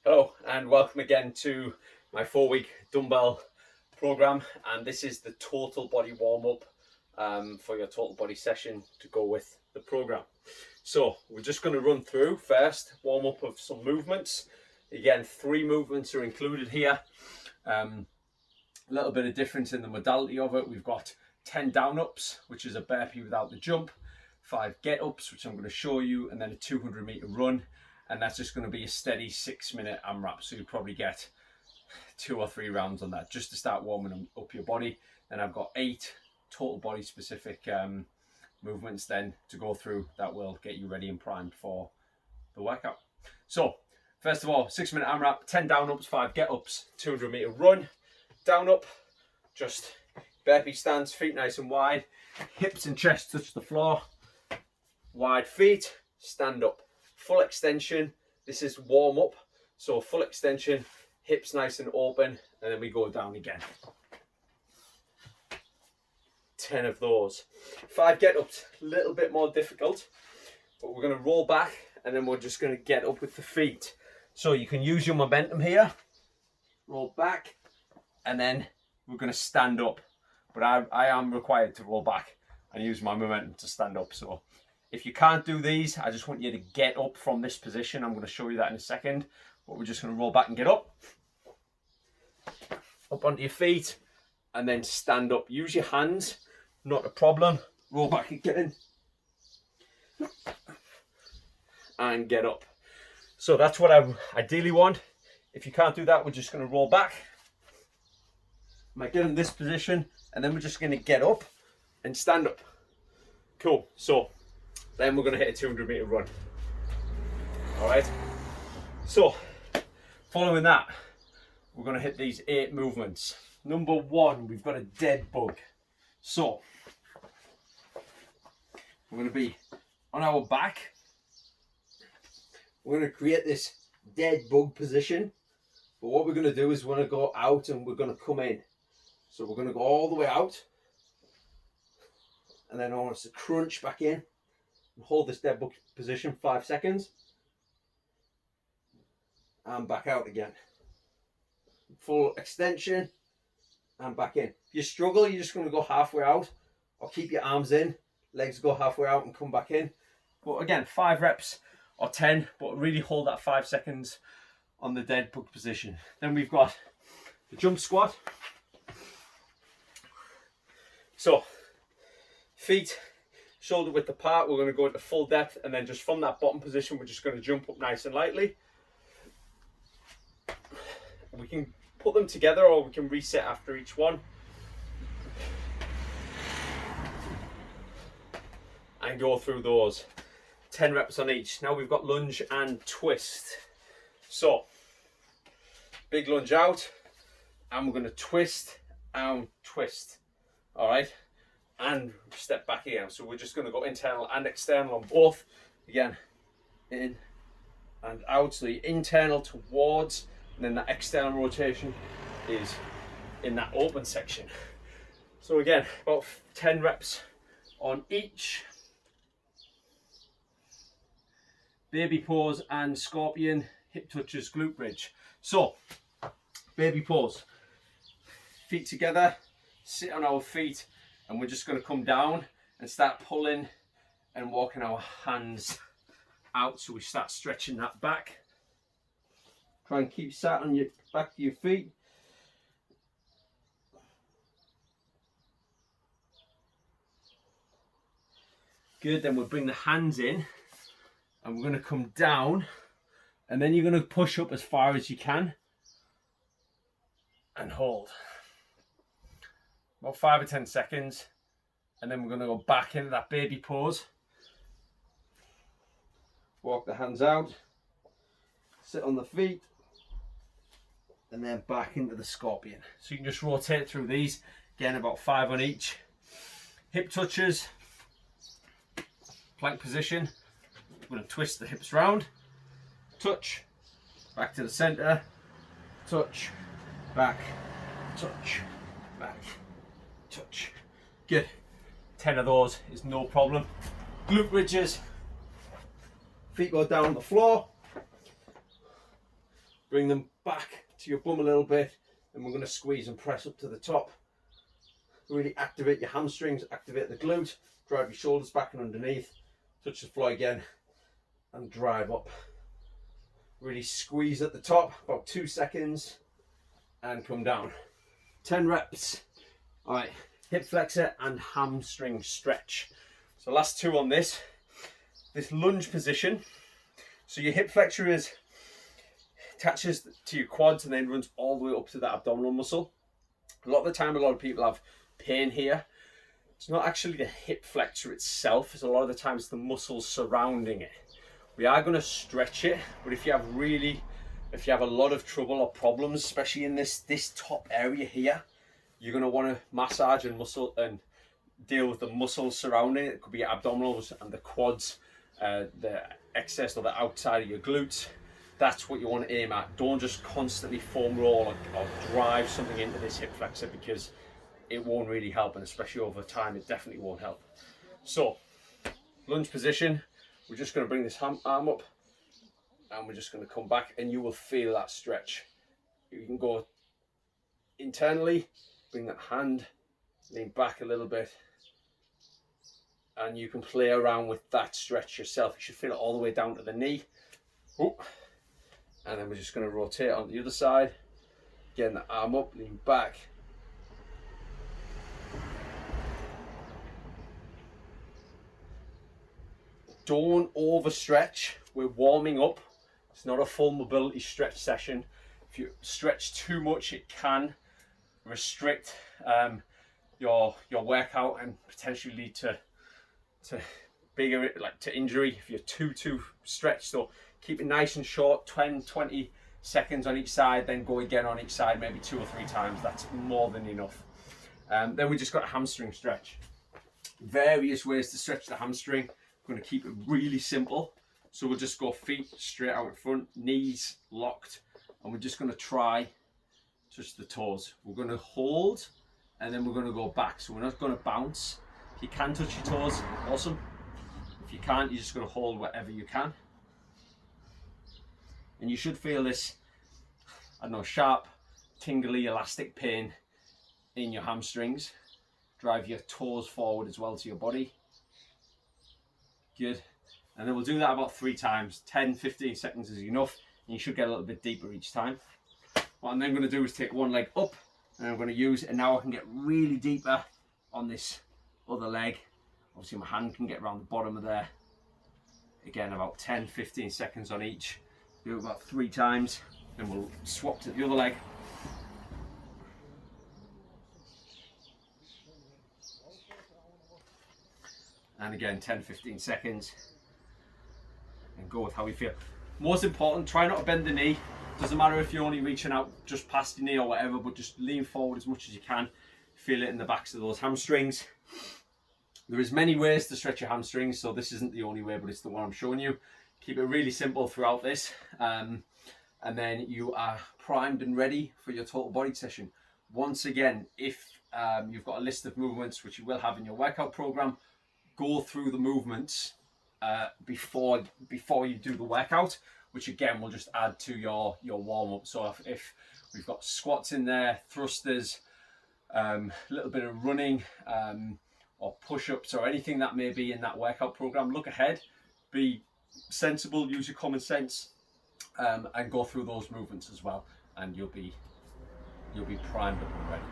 Hello and welcome again to my 4-week dumbbell program, and this is the total body warm-up for your total body session to go with the program. So we're just going to run through first warm-up of some movements. Again, 3 movements are included here. A little bit of difference in the modality of it. We've got 10 down-ups, which is a burpee without the jump, 5 get-ups, which I'm going to show you, and then a 200-meter run. And that's just going to be a steady 6-minute AMRAP. So you probably get 2 or 3 rounds on that just to start warming up your body. Then I've got 8 total body specific movements then to go through that will get you ready and primed for the workout. So first of all, 6-minute AMRAP, 10 down ups, 5 get ups, 200-meter run. Down up, just burpee stance, feet nice and wide, hips and chest touch the floor, wide feet, stand up. Full extension, this is warm up, so full extension, hips nice and open, and then we go down again. 10 of those. 5 get ups, a little bit more difficult, but we're going to roll back and then we're just going to get up with the feet. So you can use your momentum here, roll back, and then we're going to stand up. But I am required to roll back and use my momentum to stand up. So if you can't do these, I just want you to get up from this position. I'm going to show you that in a second, but we're just going to roll back and get up onto your feet, and then stand up. Use your hands, not a problem. Roll back again, and get up. So that's what I ideally want. If you can't do that, we're just going to roll back. Might get in this position, and then we're just going to get up and stand up. Cool. So then we're going to hit a 200-meter run. All right. So following that, we're going to hit these 8 movements. Number 1, we've got a dead bug. So we're going to be on our back. We're going to create this dead bug position. But what we're going to do is we're going to go out and we're going to come in. So we're going to go all the way out. And then I want us to crunch back in. And hold this dead bug position 5 seconds. And back out again. Full extension. And back in. If you struggle, you're just going to go halfway out. Or keep your arms in. Legs go halfway out and come back in. But again, 5 reps or 10. But really hold that 5 seconds on the dead bug position. Then we've got the jump squat. So, feet shoulder width apart, we're going to go into full depth, and then just from that bottom position, we're just going to jump up nice and lightly. We can put them together or we can reset after each one. And go through those. 10 reps on each. Now we've got lunge and twist. So, big lunge out, and we're going to twist and twist. All right. And step back again. So we're just going to go internal and external on both. Again, in and out. So the internal towards, and then that external rotation is in that open section. So again, about 10 reps on each. Baby pose and scorpion, hip touches, glute bridge. So, baby pose. Feet together, sit on our feet. And we're just going to come down and start pulling and walking our hands out. So we start stretching that back. Try and keep sat on your back of your feet. Good, then we'll bring the hands in and we're going to come down, and then you're going to push up as far as you can and hold. About 5 or 10 seconds, and then we're going to go back into that baby pose. Walk the hands out, sit on the feet, and then back into the scorpion. So you can just rotate through these, again about 5 on each. Hip touches, plank position. We're going to twist the hips round, touch, back to the center, touch, back, touch, back. Touch. Good. 10 of those is no problem. Glute bridges. Feet go down on the floor. Bring them back to your bum a little bit, and we're going to squeeze and press up to the top. Really activate your hamstrings, activate the glute, drive your shoulders back and underneath, touch the floor again, and drive up. Really squeeze at the top, about 2 seconds, and come down. 10 reps. All right, hip flexor and hamstring stretch. So last 2 on this lunge position. So your hip flexor attaches to your quads and then runs all the way up to that abdominal muscle. A lot of the time, a lot of people have pain here. It's not actually the hip flexor itself. It's a lot of the time it's the muscles surrounding it. We are going to stretch it, but if you have a lot of trouble or problems, especially in this top area here, you're going to want to massage and deal with the muscles surrounding it. It could be your abdominals and the quads, the excess or the outside of your glutes. That's what you want to aim at. Don't just constantly foam roll or drive something into this hip flexor, because it won't really help, and especially over time it definitely won't help. So lunge position, we're just going to bring this arm up and we're just going to come back, and you will feel that stretch. You can go internally, bring that hand, lean back a little bit, and you can play around with that stretch yourself. You should feel it all the way down to the knee. Ooh. And then we're just going to rotate on the other side. Again, the arm up, lean back. Don't overstretch. We're warming up. It's not a full mobility stretch session. If you stretch too much, it can restrict your workout and potentially lead to injury if you're too stretched. So keep it nice and short, 20 seconds on each side, then go again on each side, maybe 2 or 3 times. That's more than enough. Then we just got a hamstring stretch. Various ways to stretch the hamstring. I'm going to keep it really simple. So we'll just go feet straight out in front, knees locked, and we're just going to try touch the toes. We're going to hold, and then we're going to go back. So we're not going to bounce. If you can touch your toes, awesome. If you can't, you're just going to hold whatever you can. And you should feel this, I don't know, sharp, tingly, elastic pain in your hamstrings. Drive your toes forward as well to your body. Good. And then we'll do that about 3 times. 10-15 seconds is enough, and you should get a little bit deeper each time. What I'm then going to do is take one leg up, and I'm going to use it, and now I can get really deeper on this other leg. Obviously my hand can get around the bottom of there. Again, about 10-15 seconds on each. Do it about 3 times, then we'll swap to the other leg. And again, 10-15 seconds. And go with how you feel. Most important, try not to bend the knee. Doesn't matter if you're only reaching out just past your knee or whatever, but just lean forward as much as you can. Feel it in the backs of those hamstrings. There is many ways to stretch your hamstrings, so this isn't the only way, but it's the one I'm showing you. Keep it really simple throughout this, and then you are primed and ready for your total body session. Once again, if you've got a list of movements, which you will have in your workout program, go through the movements before you do the workout, which again will just add to your warm-up. So if we've got squats in there, thrusters, a little bit of running, or push-ups, or anything that may be in that workout program, look ahead, be sensible, use your common sense, and go through those movements as well, and you'll be primed up and ready.